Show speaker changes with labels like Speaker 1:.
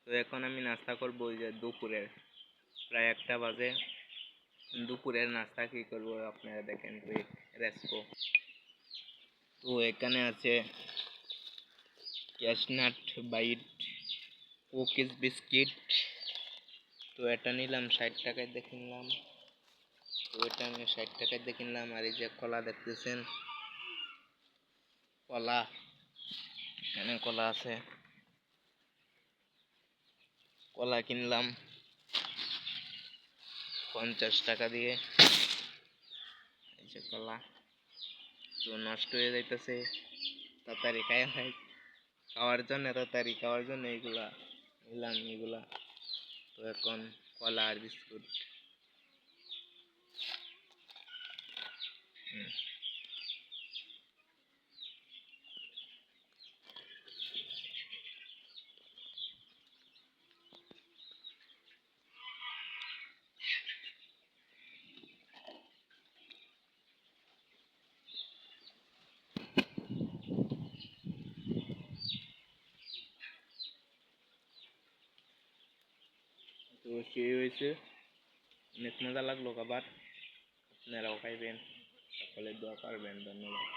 Speaker 1: তো এখন আমি নাস্তা করবো ওই যে দুপুরের প্রায় 1টা বাজে। দুপুরের নাস্তা কী করবো আপনারা দেখেন রেস্পো। তো এখানে আছে ক্যাশনাট বাইট কুকিজ বিস্কিট। তো এটা নিলাম 60 টাকায় দিয়ে কিনলাম। তো এটা আমি 60 টাকায় দিয়ে কিনলাম। আর এই যে কলা দেখতেছেন, কলা এখানে কলা আছে, কলা কিনলাম 50 টাকা দিয়ে। এই যে কলা, তো নষ্ট হয়ে যাইতেছে, তাড়াতাড়ি খাওয়ার জন্য এইগুলা নিলাম এগুলা। তো এখন কলা আর বিস্কুট। তো সেই হয়েছে, অনেক মজা লাগলো খাবার। আপনারাও খাইবেন, সকলে দোয়া করবেন। ধন্যবাদ।